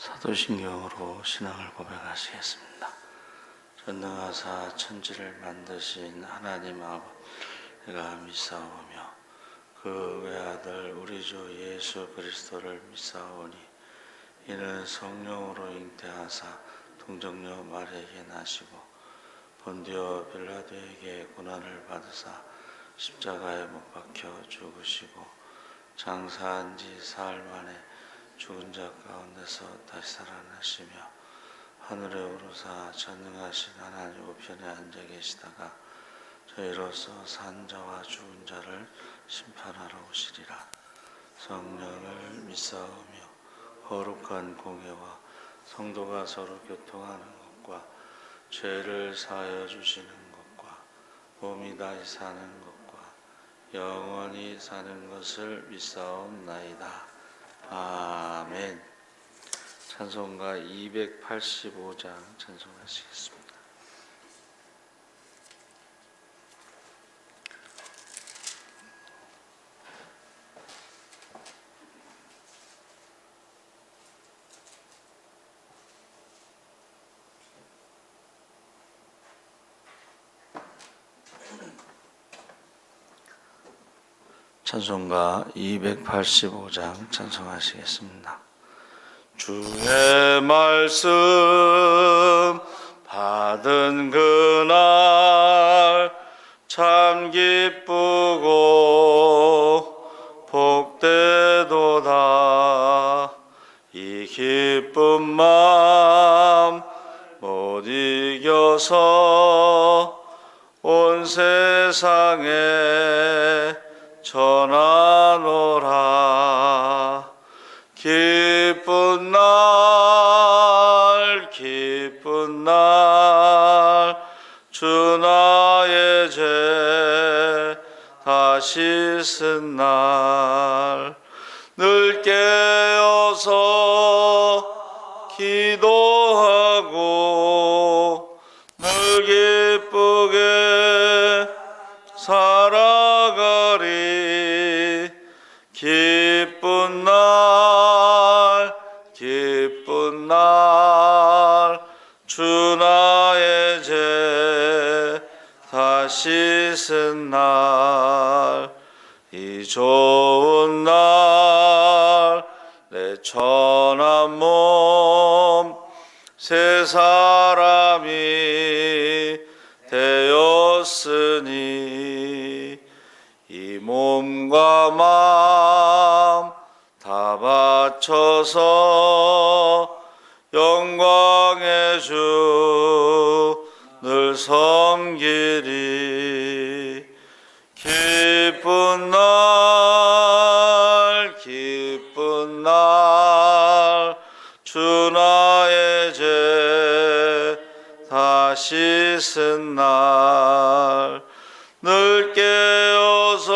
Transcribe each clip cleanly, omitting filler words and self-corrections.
사도신경으로 신앙을 고백하시겠습니다. 전능하사 천지를 만드신 하나님 아버지가 믿사오며 그 외아들 우리 주 예수 그리스도를 믿사오니 이는 성령으로 잉태하사 동정녀 마리아에게 나시고 본디오 빌라도에게 고난을 받으사 십자가에 못 박혀 죽으시고 장사한 지 사흘 만에 죽은 자 가운데서 다시 살아나시며 하늘에 오르사 전능하신 하나님 우편에 앉아 계시다가 저희로서 산 자와 죽은 자를 심판하러 오시리라. 성령을 믿사오며 거룩한 공예와 성도가 서로 교통하는 것과 죄를 사하여 주시는 것과 몸이 다시 사는 것과 영원히 사는 것을 믿사옵나이다. 아멘. 찬송가 285장 찬송하시겠습니다. 찬송가 285장 찬송하시겠습니다. 주의 말씀 받은 그날 참 기쁘고 복되도다. 이 기쁜 마음 못 이겨서 온 세상에 전하노라. 기쁜 날 기쁜 날 주 나의 죄 다시 쓴 날 늘 깨어서 기도하고 늘 기쁘게 살아가리. 기쁜 날 기쁜 날 주 나의 죄 다시 쓴 날 이 좋은 날 내 천한 몸 새 사람이 되었으니 이 몸과 마음 다 바쳐서 영광의 주 늘 섬기리. 기쁜 날 기쁜 날 주 나의 죄 다시 쓴 날 늘 깨어서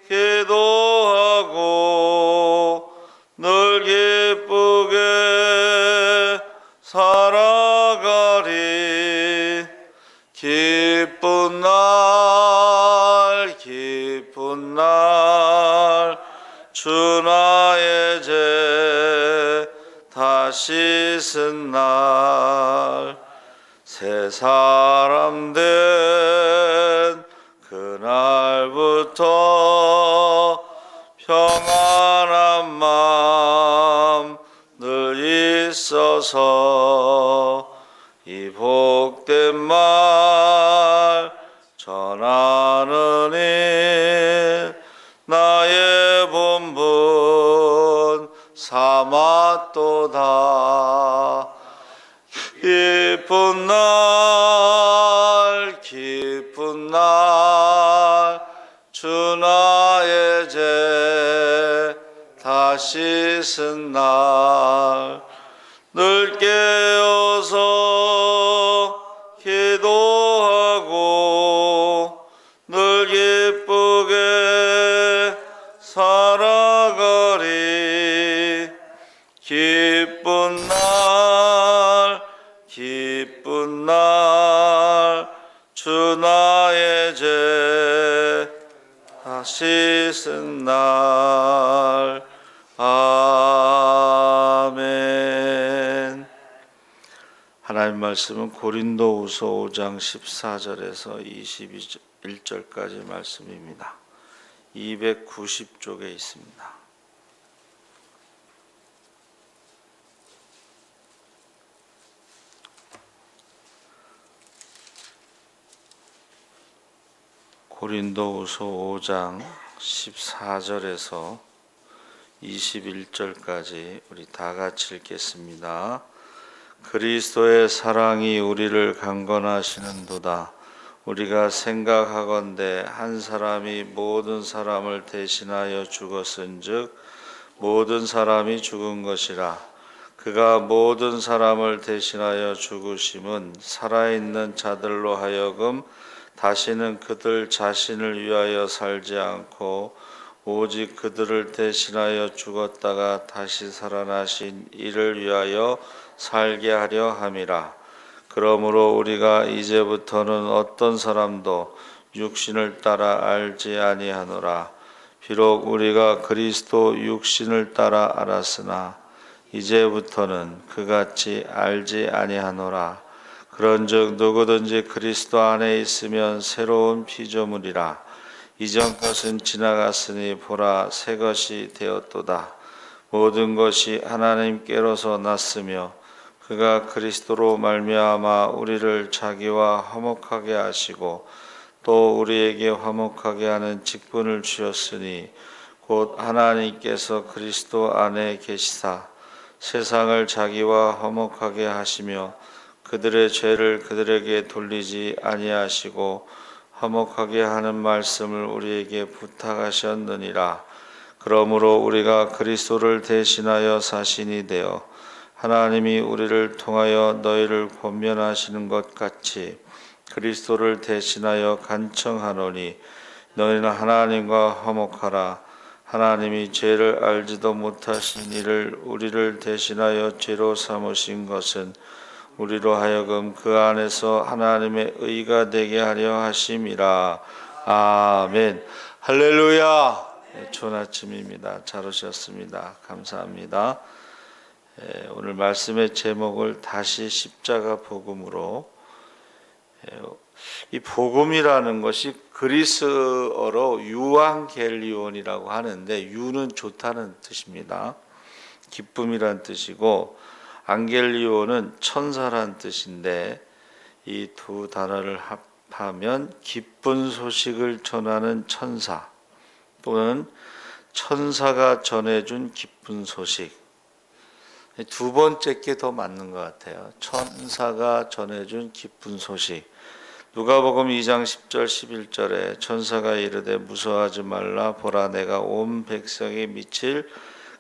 기도하고 늘 기쁘게 살아가리. 기쁜 날 기쁜 날 주 나의 죄 다시 쓴 날 새 사람 된 그날부터 평안한 마음 늘 있어서 이 복된 말 전하는 일 나의 본분 삼았도다. 기쁜 날 기쁜 날 주 나의 죄 다시 쓴 날 늘 깨어서 기도하고 늘 기쁘게 살아가리. 기쁜 날 기쁜 날 주 나의 죄 다시 쓴 날. 아멘. 말씀은 고린도후서 5장 14절에서 21절까지 말씀입니다. 290쪽에 있습니다. 고린도후서 5장 14절에서 21절까지 우리 다 같이 읽겠습니다. 그리스도의 사랑이 우리를 강건하시는도다. 우리가 생각하건대 한 사람이 모든 사람을 대신하여 죽었은즉 모든 사람이 죽은 것이라. 그가 모든 사람을 대신하여 죽으심은 살아있는 자들로 하여금 다시는 그들 자신을 위하여 살지 않고 오직 그들을 대신하여 죽었다가 다시 살아나신 이를 위하여 살게 하려 함이라. 그러므로 우리가 이제부터는 어떤 사람도 육신을 따라 알지 아니하노라. 비록 우리가 그리스도 육신을 따라 알았으나 이제부터는 그같이 알지 아니하노라. 그런즉 누구든지 그리스도 안에 있으면 새로운 피조물이라. 이전 것은 지나갔으니 보라 새 것이 되었도다. 모든 것이 하나님께로서 났으며 그가 그리스도로 말미암아 우리를 자기와 화목하게 하시고 또 우리에게 화목하게 하는 직분을 주셨으니 곧 하나님께서 그리스도 안에 계시사 세상을 자기와 화목하게 하시며 그들의 죄를 그들에게 돌리지 아니하시고 화목하게 하는 말씀을 우리에게 부탁하셨느니라. 그러므로 우리가 그리스도를 대신하여 사신이 되어 하나님이 우리를 통하여 너희를 권면하시는 것 같이 그리스도를 대신하여 간청하노니 너희는 하나님과 화목하라. 하나님이 죄를 알지도 못하신 이를 우리를 대신하여 죄로 삼으신 것은 우리로 하여금 그 안에서 하나님의 의가 되게 하려 하심이라. 아멘. 할렐루야. 좋은 아침입니다. 잘 오셨습니다. 감사합니다. 오늘 말씀의 제목을 다시 십자가 복음으로. 이 복음이라는 것이 그리스어로 유앙겔리온이라고 하는데 유는 좋다는 뜻입니다. 기쁨이란 뜻이고 안겔리온은 천사란 뜻인데 이 두 단어를 합하면 기쁜 소식을 전하는 천사 또는 천사가 전해준 기쁜 소식. 두 번째 게 더 맞는 것 같아요. 천사가 전해준 기쁜 소식. 누가복음 2장 10절 11절에 천사가 이르되 무서워하지 말라. 보라 내가 온 백성에 미칠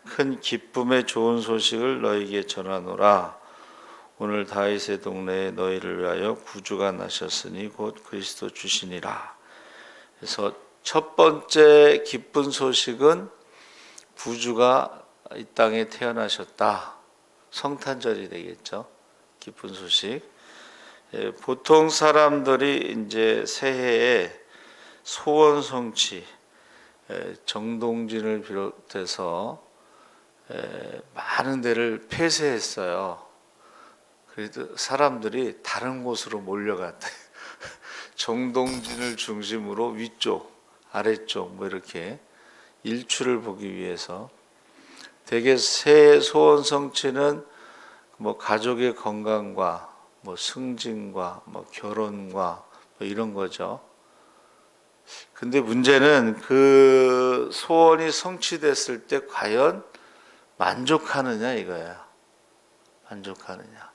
큰 기쁨의 좋은 소식을 너희에게 전하노라. 오늘 다윗의 동네에 너희를 위하여 구주가 나셨으니 곧 그리스도 주시니라. 그래서 첫 번째 기쁜 소식은 구주가 이 땅에 태어나셨다. 성탄절이 되겠죠. 기쁜 소식. 보통 사람들이 이제 새해에 소원 성취, 정동진을 비롯해서 많은 데를 폐쇄했어요. 그래도 사람들이 다른 곳으로 몰려갔대. 정동진을 중심으로 위쪽, 아래쪽 뭐 이렇게 일출을 보기 위해서. 대개 새해 소원 성취는 뭐 가족의 건강과 뭐 승진과 뭐 결혼과 뭐 이런 거죠. 근데 문제는 그 소원이 성취됐을 때 과연 만족하느냐 이거야. 만족하느냐.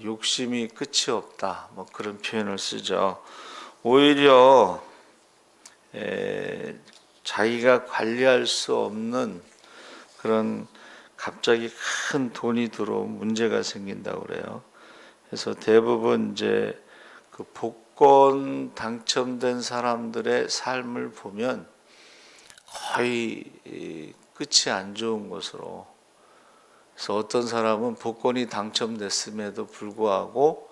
욕심이 끝이 없다. 뭐 그런 표현을 쓰죠. 오히려 자기가 관리할 수 없는 그런 갑자기 큰 돈이 들어오면 문제가 생긴다고 그래요. 그래서 대부분 이제 그 복권 당첨된 사람들의 삶을 보면 거의 끝이 안 좋은 것으로. 그래서 어떤 사람은 복권이 당첨됐음에도 불구하고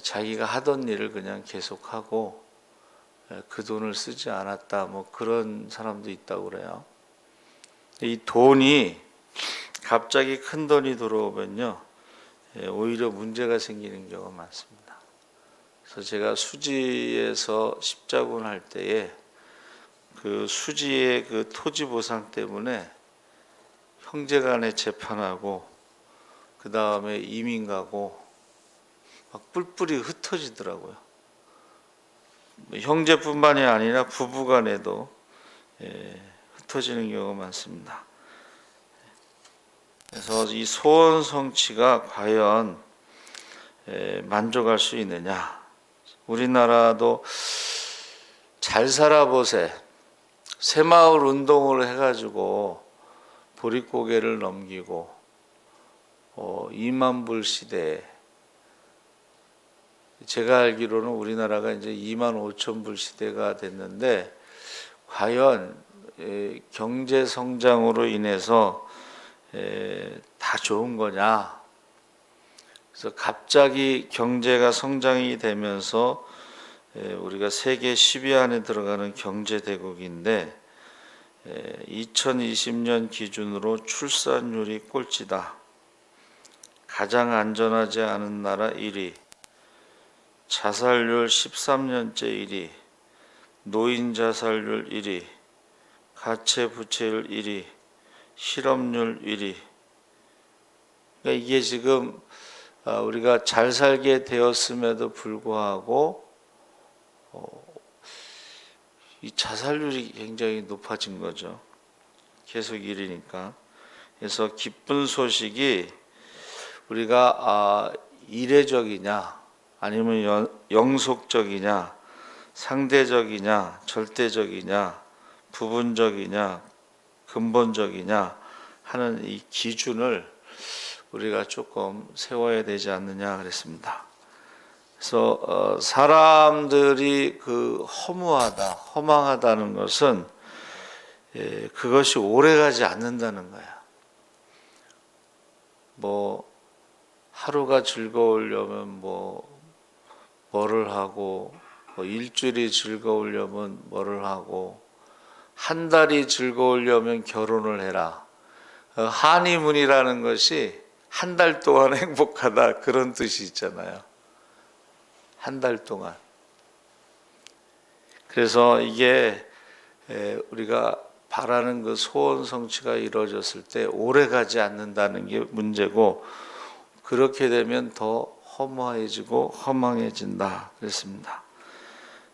자기가 하던 일을 그냥 계속하고 그 돈을 쓰지 않았다. 뭐 그런 사람도 있다고 그래요. 이 돈이 갑자기 큰 돈이 들어오면요, 오히려 문제가 생기는 경우가 많습니다. 그래서 제가 수지에서 십자군 할 때에 그 수지의 그 토지 보상 때문에 형제간에 재판하고 그 다음에 이민 가고 막 뿔뿔이 흩어지더라고요. 형제뿐만이 아니라 부부간에도 흩어지는 경우가 많습니다. 그래서 이 소원 성취가 과연 만족할 수 있느냐? 우리나라도 잘 살아보세 새마을 운동을 해가지고 보릿고개를 넘기고 2만 불 시대에 제가 알기로는 우리나라가 이제 2만 5천 불 시대가 됐는데 과연 경제 성장으로 인해서 다 좋은 거냐? 그래서 갑자기 경제가 성장이 되면서 우리가 세계 10위 안에 들어가는 경제 대국인데 2020년 기준으로 출산율이 꼴찌다. 가장 안전하지 않은 나라 1위, 자살률 13년째 1위, 노인 자살률 1위, 가채 부채율 1위, 실업률 1위. 그러니까 이게 지금 우리가 잘 살게 되었음에도 불구하고 이 자살률이 굉장히 높아진 거죠. 계속 1위니까. 그래서 기쁜 소식이 우리가 이례적이냐 아니면 영속적이냐 상대적이냐 절대적이냐 부분적이냐 근본적이냐 하는 이 기준을 우리가 조금 세워야 되지 않느냐 그랬습니다. 그래서 사람들이 그 허무하다, 허망하다는 것은 그것이 오래가지 않는다는 거야. 뭐 하루가 즐거우려면 뭐를 하고 일주일이 즐거우려면 뭐를 하고 한 달이 즐거우려면 결혼을 해라. 하니문이라는 것이 한 달 동안 행복하다 그런 뜻이 있잖아요. 한 달 동안. 그래서 이게 우리가 바라는 그 소원 성취가 이루어졌을 때 오래 가지 않는다는 게 문제고 그렇게 되면 더 허무해지고 허망해진다 그랬습니다.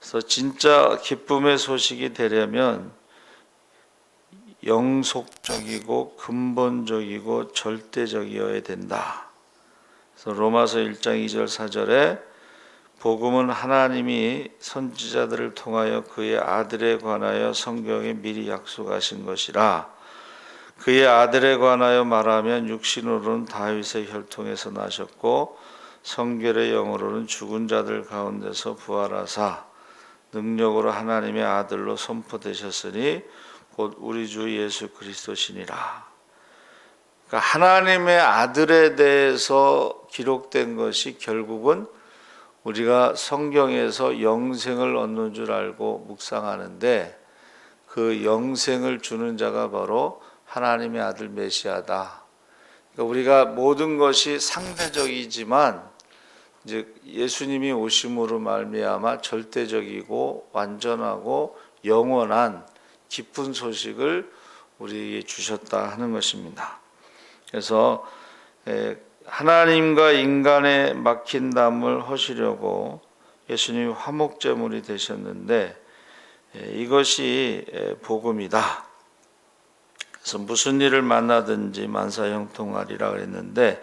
그래서 진짜 기쁨의 소식이 되려면 영속적이고 근본적이고 절대적이어야 된다. 그래서 로마서 1장 2절 4절에 복음은 하나님이 선지자들을 통하여 그의 아들에 관하여 성경에 미리 약속하신 것이라. 그의 아들에 관하여 말하면 육신으로는 다윗의 혈통에서 나셨고 성결의 영으로는 죽은 자들 가운데서 부활하사 능력으로 하나님의 아들로 선포되셨으니 곧 우리 주 예수 그리스도시니라. 그러니까 하나님의 아들에 대해서 기록된 것이 결국은 우리가 성경에서 영생을 얻는 줄 알고 묵상하는데 그 영생을 주는 자가 바로 하나님의 아들 메시아다. 그러니까 우리가 모든 것이 상대적이지만 이제 예수님이 오심으로 말미암아 절대적이고 완전하고 영원한 기쁜 소식을 우리에게 주셨다 하는 것입니다. 그래서 하나님과 인간의 막힌 담을 허시려고 예수님이 화목제물이 되셨는데 이것이 복음이다. 그래서 무슨 일을 만나든지 만사형통하리라 그랬는데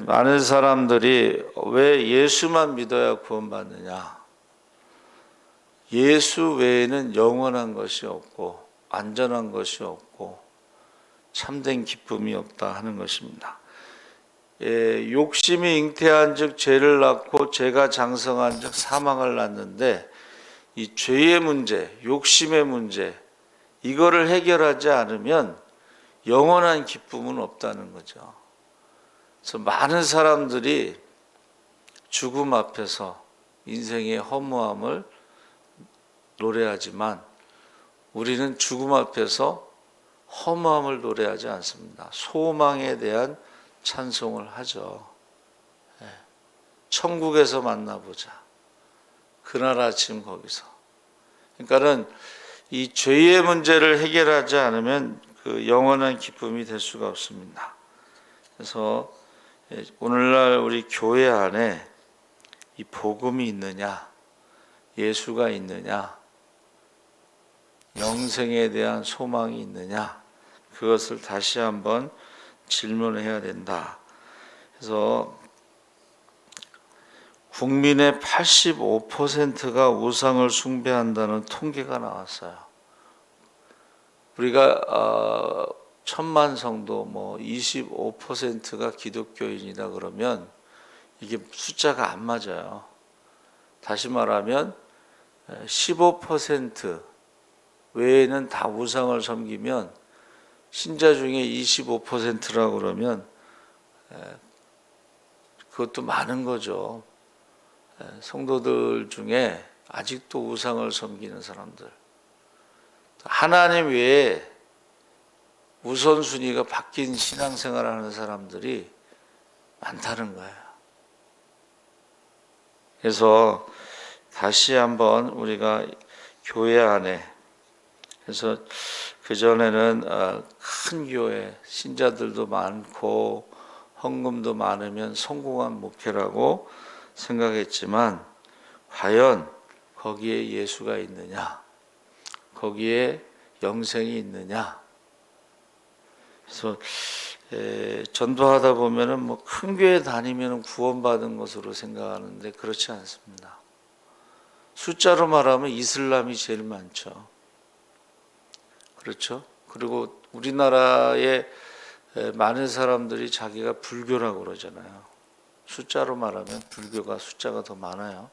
많은 사람들이 왜 예수만 믿어야 구원받느냐? 예수 외에는 영원한 것이 없고 안전한 것이 없고 참된 기쁨이 없다 하는 것입니다. 욕심이 잉태한 즉 죄를 낳고 죄가 장성한 즉 사망을 낳는데 이 죄의 문제, 욕심의 문제 이거를 해결하지 않으면 영원한 기쁨은 없다는 거죠. 그래서 많은 사람들이 죽음 앞에서 인생의 허무함을 노래하지만 우리는 죽음 앞에서 허무함을 노래하지 않습니다. 소망에 대한 찬송을 하죠. 천국에서 만나보자. 그날 아침 거기서. 그러니까는 이 죄의 문제를 해결하지 않으면 그 영원한 기쁨이 될 수가 없습니다. 그래서 오늘날 우리 교회 안에 이 복음이 있느냐, 예수가 있느냐, 영생에 대한 소망이 있느냐, 그것을 다시 한번 질문해야 된다. 그래서 국민의 85%가 우상을 숭배한다는 통계가 나왔어요. 우리가 1000만 성도 25%가 기독교인이다 그러면 이게 숫자가 안 맞아요. 다시 말하면 15% 외에는 다 우상을 섬기면 신자 중에 25%라고 그러면 그것도 많은 거죠. 성도들 중에 아직도 우상을 섬기는 사람들, 하나님 외에 우선순위가 바뀐 신앙생활을 하는 사람들이 많다는 거예요. 그래서 다시 한번 우리가 교회 안에, 그래서 그전에는 큰 교회, 신자들도 많고 헌금도 많으면 성공한 목회라고 생각했지만 과연 거기에 예수가 있느냐, 거기에 영생이 있느냐. 그래서 전도하다 보면은 큰 교회 다니면 구원받은 것으로 생각하는데 그렇지 않습니다. 숫자로 말하면 이슬람이 제일 많죠. 그렇죠? 그리고 우리나라에 많은 사람들이 자기가 불교라고 그러잖아요. 숫자로 말하면 불교가 숫자가 더 많아요.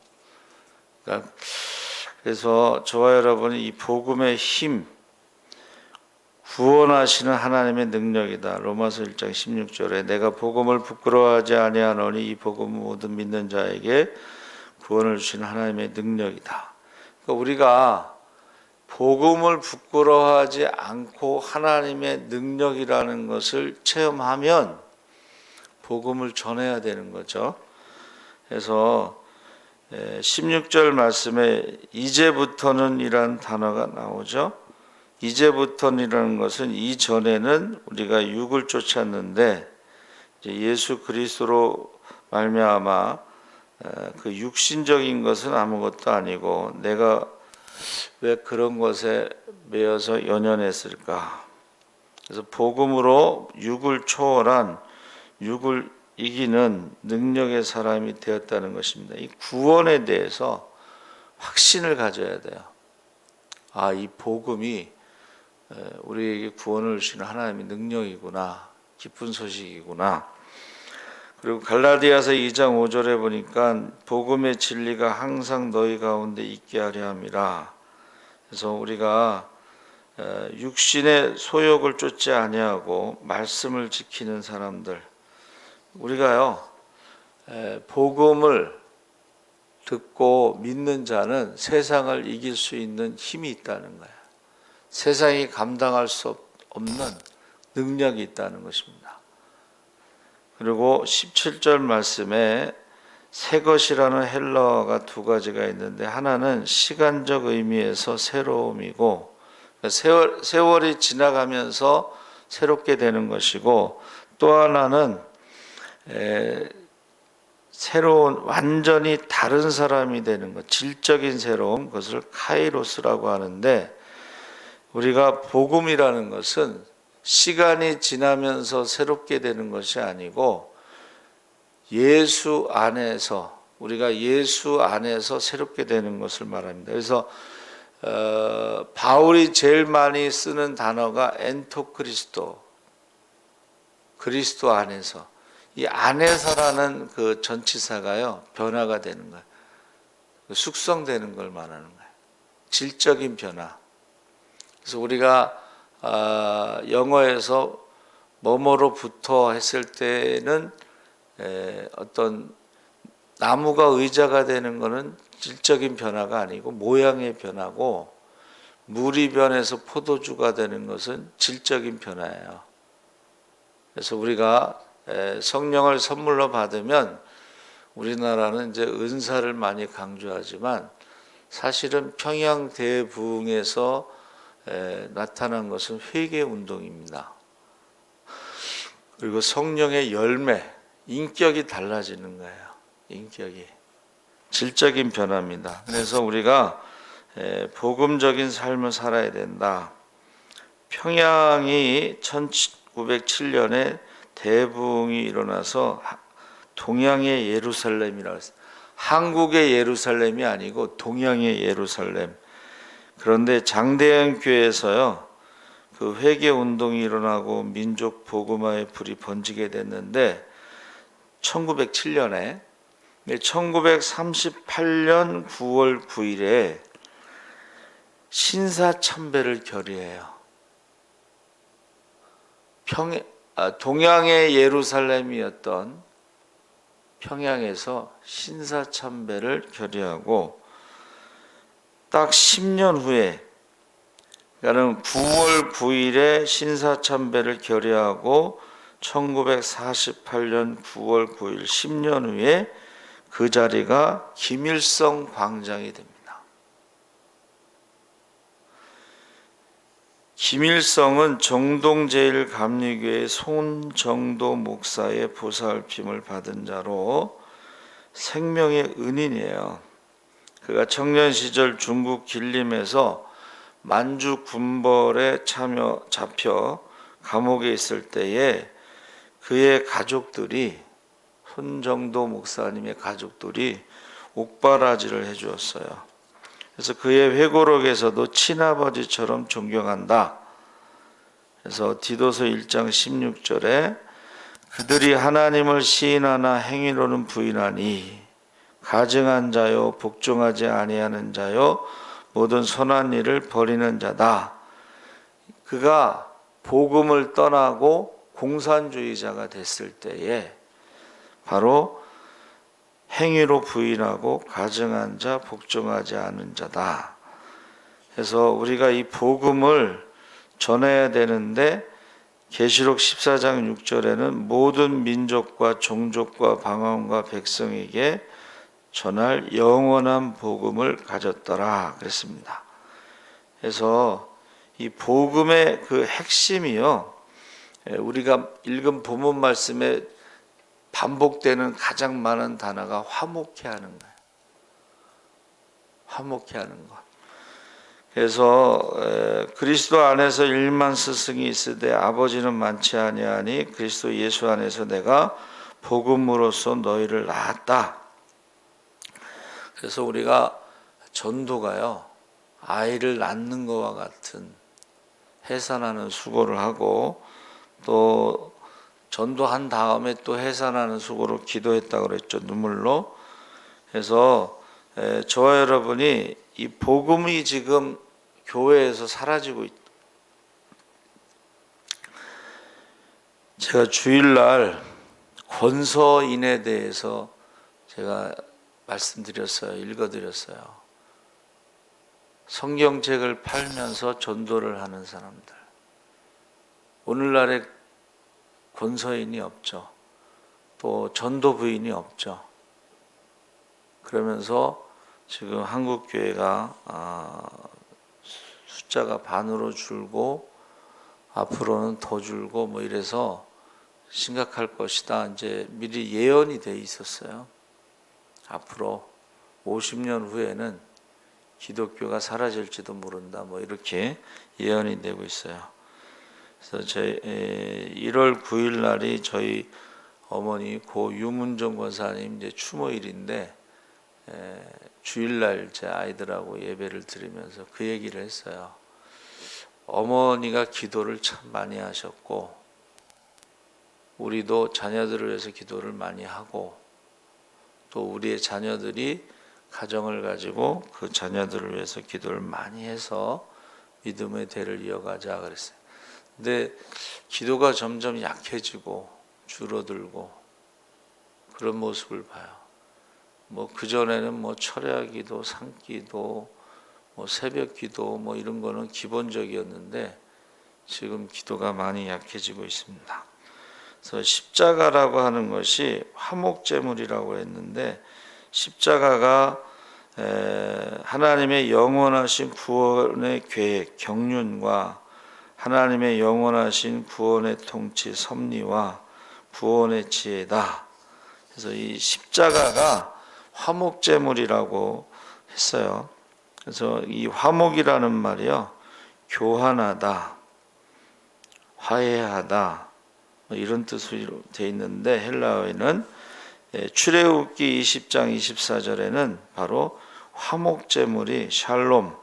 그러니까 그래서 저와 여러분이 이 복음의 힘, 구원하시는 하나님의 능력이다. 로마서 1장 16절에 내가 복음을 부끄러워하지 아니하노니 이 복음은 모든 믿는 자에게 구원을 주시는 하나님의 능력이다. 그러니까 우리가 복음을 부끄러워하지 않고 하나님의 능력이라는 것을 체험하면 복음을 전해야 되는 거죠. 그래서 16절 말씀에 이제부터는 이란 단어가 나오죠. 이제부터는이라는 것은 이전에는 우리가 육을 쫓았는데 예수 그리스도로 말미암아 그 육신적인 것은 아무것도 아니고 내가 왜 그런 것에 매여서 연연했을까? 그래서 복음으로 육을 초월한 육을 이기는 능력의 사람이 되었다는 것입니다. 이 구원에 대해서 확신을 가져야 돼요. 이 복음이 우리에게 구원을 주시는 하나님의 능력이구나, 기쁜 소식이구나. 그리고 갈라디아서 2장 5절에 보니까 복음의 진리가 항상 너희 가운데 있게 하려 함이라. 그래서 우리가 육신의 소욕을 쫓지 아니하고 말씀을 지키는 사람들, 우리가요 복음을 듣고 믿는 자는 세상을 이길 수 있는 힘이 있다는 거예요. 세상이 감당할 수 없는 능력이 있다는 것입니다. 그리고 17절 말씀에 새 것이라는 헬라어가 두 가지가 있는데 하나는 시간적 의미에서 새로움이고 세월이 지나가면서 새롭게 되는 것이고 또 하나는 새로운 완전히 다른 사람이 되는 것, 질적인 새로움, 그것을 카이로스라고 하는데 우리가 복음이라는 것은 시간이 지나면서 새롭게 되는 것이 아니고 예수 안에서 우리가 예수 안에서 새롭게 되는 것을 말합니다. 그래서 바울이 제일 많이 쓰는 단어가 엔토 그리스도, 그리스도 안에서. 이 안에서라는 그 전치사가요 변화가 되는 거예요. 숙성되는 걸 말하는 거예요. 질적인 변화. 그래서 우리가 영어에서 뭐뭐로부터 했을 때는 어떤 나무가 의자가 되는 것은 질적인 변화가 아니고 모양의 변화고 물이 변해서 포도주가 되는 것은 질적인 변화예요. 그래서 우리가 성령을 선물로 받으면 우리나라는 이제 은사를 많이 강조하지만 사실은 평양 대부흥에서 나타난 것은 회개 운동입니다. 그리고 성령의 열매, 인격이 달라지는 거예요. 인격이 질적인 변화입니다. 그래서 우리가 복음적인 삶을 살아야 된다. 평양이 1907년에 대부흥이 일어나서 동양의 예루살렘이라고 했어요. 한국의 예루살렘이 아니고 동양의 예루살렘. 그런데 장대현 교회에서요, 그 회개 운동이 일어나고 민족 복음화의 불이 번지게 됐는데 1907년에 1938년 9월 9일에 신사참배를 결의해요. 동양의 예루살렘이었던 평양에서 신사참배를 결의하고 딱 10년 후에, 그러니까 9월 9일에 신사참배를 결의하고 1948년 9월 9일 10년 후에 그 자리가 김일성 광장이 됩니다. 김일성은 정동제일감리교회 손정도 목사의 보살핌을 받은 자로 생명의 은인이에요. 그가 청년 시절 중국 길림에서 만주 군벌에 잡혀 감옥에 있을 때에 그의 가족들이, 손정도 목사님의 가족들이 옥바라지를 해주었어요. 그래서 그의 회고록에서도 친아버지처럼 존경한다. 그래서 디도서 1장 16절에 그들이 하나님을 시인하나 행위로는 부인하니 가증한 자요 복종하지 아니하는 자요 모든 선한 일을 버리는 자다. 그가 복음을 떠나고 공산주의자가 됐을 때에 바로 행위로 부인하고 가증한 자, 복종하지 않은 자다. 그래서 우리가 이 복음을 전해야 되는데 계시록 14장 6절에는 모든 민족과 종족과 방언과 백성에게 전할 영원한 복음을 가졌더라 그랬습니다. 그래서 이 복음의 그 핵심이요, 우리가 읽은 본문 말씀에 반복되는 가장 많은 단어가 화목해 하는 거예요. 화목해 하는 것. 그래서 그리스도 안에서 1만 스승이 있으되 아버지는 많지 아니하니 그리스도 예수 안에서 내가 복음으로써 너희를 낳았다. 그래서 우리가 전도가요, 아이를 낳는 것과 같은 해산하는 수고를 하고 또 전도한 다음에 또 해산하는 수고로 기도했다고 그랬죠. 눈물로. 그래서 저와 여러분이 이 복음이 지금 교회에서 사라지고 있다. 제가 주일날 권서인에 대해서 제가 말씀드렸어요. 읽어드렸어요. 성경책을 팔면서 전도를 하는 사람들. 오늘날에 권서인이 없죠. 또 전도 부인이 없죠. 그러면서 지금 한국 교회가 숫자가 반으로 줄고 앞으로는 더 줄고 뭐 이래서 심각할 것이다. 이제 미리 예언이 돼 있었어요. 앞으로 50년 후에는 기독교가 사라질지도 모른다. 뭐 이렇게 예언이 되고 있어요. 그래서 저희 1월 9일 날이 저희 어머니 고 유문정 권사님 이제 추모일인데 주일날 제 아이들하고 예배를 드리면서 그 얘기를 했어요. 어머니가 기도를 참 많이 하셨고 우리도 자녀들을 위해서 기도를 많이 하고 또 우리의 자녀들이 가정을 가지고 그 자녀들을 위해서 기도를 많이 해서 믿음의 대를 이어가자 그랬어요. 근데 기도가 점점 약해지고 줄어들고 그런 모습을 봐요. 뭐 그전에는 뭐 철야 기도, 산기도, 뭐 새벽 기도 뭐 이런 거는 기본적이었는데 지금 기도가 많이 약해지고 있습니다. 그래서 십자가라고 하는 것이 화목제물이라고 했는데, 십자가가 하나님의 영원하신 구원의 계획, 경륜과 하나님의 영원하신 구원의 통치, 섭리와 구원의 지혜다. 그래서 이 십자가가 화목제물이라고 했어요. 그래서 이 화목이라는 말이요, 교환하다, 화해하다, 이런 뜻으로 되어 있는데, 헬라어에는 출애굽기 20장 24절에는 바로 화목제물이 샬롬,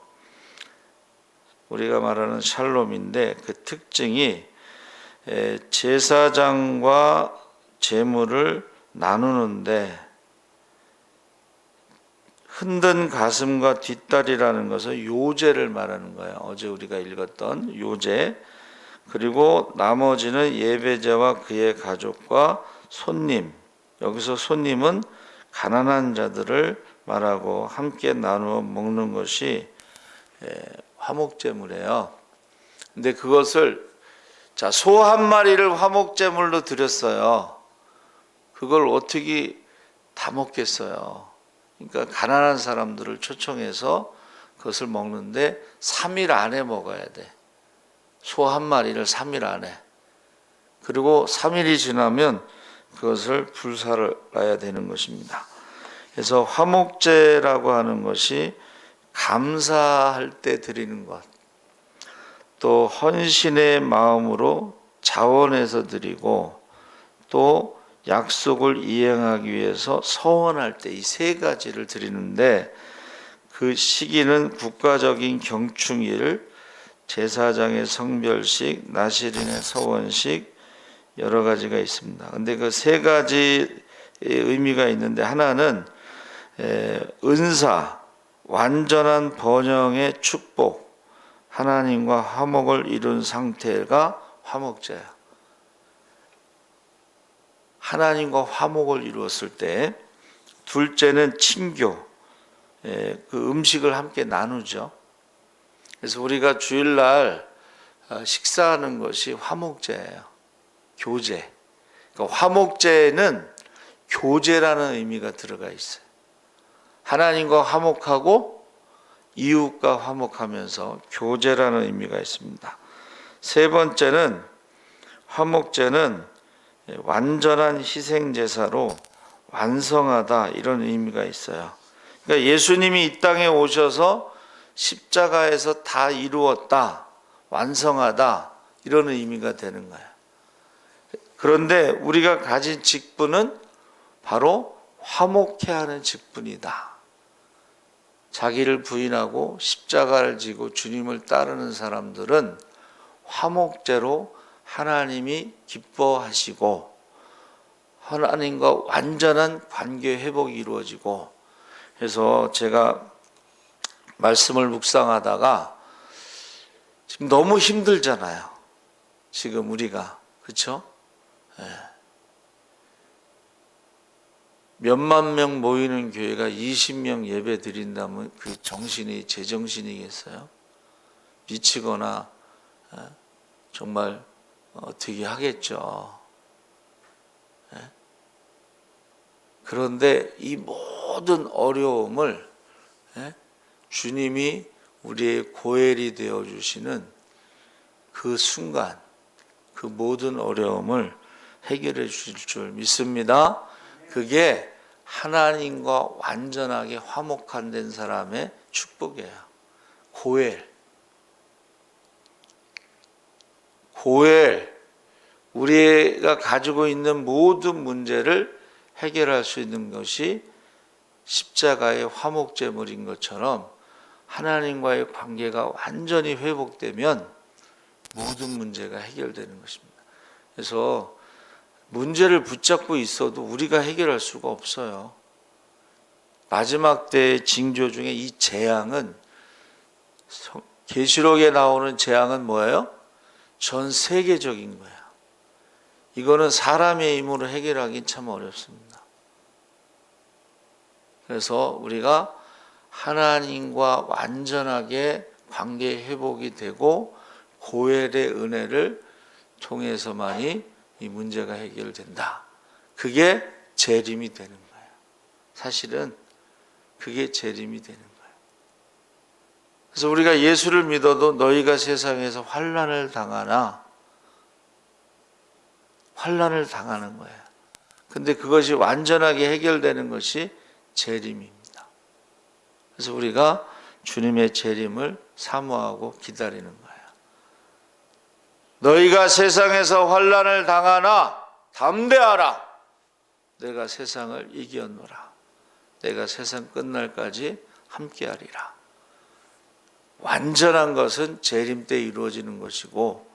우리가 말하는 샬롬인데, 그 특징이 제사장과 제물을 나누는데, 흔든 가슴과 뒷다리라는 것은 요제를 말하는 거예요. 어제 우리가 읽었던 요제. 그리고 나머지는 예배자와 그의 가족과 손님. 여기서 손님은 가난한 자들을 말하고 함께 나누어 먹는 것이 화목제물이에요. 근데 그것을 소 한 마리를 화목제물로 드렸어요. 그걸 어떻게 다 먹겠어요? 그러니까 가난한 사람들을 초청해서 그것을 먹는데 3일 안에 먹어야 돼. 소 한 마리를 3일 안에. 그리고 3일이 지나면 그것을 불살라야 되는 것입니다. 그래서 화목제라고 하는 것이 감사할 때 드리는 것, 또 헌신의 마음으로 자원해서 드리고, 또 약속을 이행하기 위해서 서원할 때, 이 세 가지를 드리는데, 그 시기는 국가적인 경충일, 제사장의 성별식, 나시린의 서원식, 여러 가지가 있습니다. 근데 그 세 가지의 의미가 있는데, 하나는 은사, 완전한 번영의 축복, 하나님과 화목을 이룬 상태가 화목제야. 하나님과 화목을 이루었을 때, 둘째는 친교, 그 음식을 함께 나누죠. 그래서 우리가 주일날 식사하는 것이 화목제예요. 교제. 그러니까 화목제에는 교제라는 의미가 들어가 있어요. 하나님과 화목하고 이웃과 화목하면서 교제라는 의미가 있습니다. 세 번째는, 화목제는 완전한 희생제사로 완성하다, 이런 의미가 있어요. 그러니까 예수님이 이 땅에 오셔서 십자가에서 다 이루었다, 완성하다, 이런 의미가 되는 거예요. 그런데 우리가 가진 직분은 바로 화목해 하는 직분이다. 자기를 부인하고 십자가를 지고 주님을 따르는 사람들은 화목제로 하나님이 기뻐하시고 하나님과 완전한 관계 회복이 이루어지고, 그래서 제가 말씀을 묵상하다가 지금 너무 힘들잖아요. 지금 우리가, 그렇죠? 몇만 명 모이는 교회가 20명 예배 드린다면 그 정신이 제정신이겠어요? 미치거나 정말 어떻게 하겠죠. 그런데 이 모든 어려움을 주님이 우리의 고엘이 되어주시는 그 순간, 그 모든 어려움을 해결해 주실 줄 믿습니다. 그게 하나님과 완전하게 화목한 된 사람의 축복이에요. 고엘, 우리가 가지고 있는 모든 문제를 해결할 수 있는 것이 십자가의 화목제물인 것처럼, 하나님과의 관계가 완전히 회복되면 모든 문제가 해결되는 것입니다. 그래서 문제를 붙잡고 있어도 우리가 해결할 수가 없어요. 마지막 때의 징조 중에 이 재앙은, 계시록에 나오는 재앙은 뭐예요? 전 세계적인 거예요. 이거는 사람의 힘으로 해결하기 참 어렵습니다. 그래서 우리가 하나님과 완전하게 관계 회복이 되고 고엘의 은혜를 통해서만이 이 문제가 해결된다. 그게 재림이 되는 거예요. 사실은 그게 재림이 되는 거예요. 그래서 우리가 예수를 믿어도 너희가 세상에서 환난을 당하나, 환난을 당하는 거예요. 근데 그것이 완전하게 해결되는 것이 재림입니다. 그래서 우리가 주님의 재림을 사모하고 기다리는 거예요. 너희가 세상에서 환난을 당하나 담대하라. 내가 세상을 이겼노라. 내가 세상 끝날까지 함께하리라. 완전한 것은 재림 때 이루어지는 것이고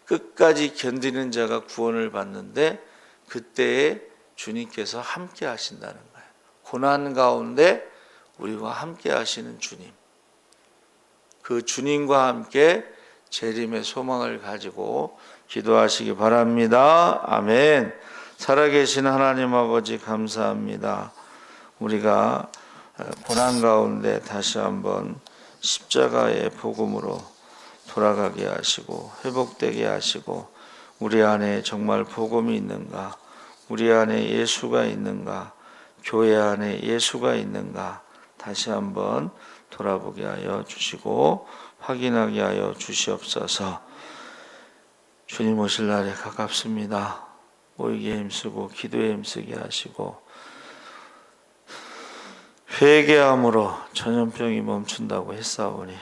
끝까지 견디는 자가 구원을 받는데 그때에 주님께서 함께 하신다는 거예요. 고난 가운데 우리와 함께 하시는 주님. 그 주님과 함께 재림의 소망을 가지고 기도하시기 바랍니다. 아멘. 살아계신 하나님 아버지 감사합니다. 우리가 고난 가운데 다시 한번 십자가의 복음으로 돌아가게 하시고 회복되게 하시고 우리 안에 정말 복음이 있는가, 우리 안에 예수가 있는가, 교회 안에 예수가 있는가 다시 한번 돌아보게 하여 주시고 확인하게 하여 주시옵소서. 주님 오실 날이 가깝습니다. 모이기에 힘쓰고 기도에 힘쓰게 하시고 회개함으로 전염병이 멈춘다고 했사오니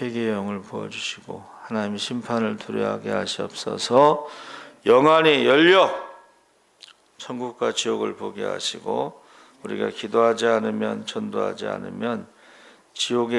회개의 영을 부어주시고 하나님의 심판을 두려워하게 하시옵소서. 영안이 열려 천국과 지옥을 보게 하시고 우리가 기도하지 않으면 전도하지 않으면 지옥에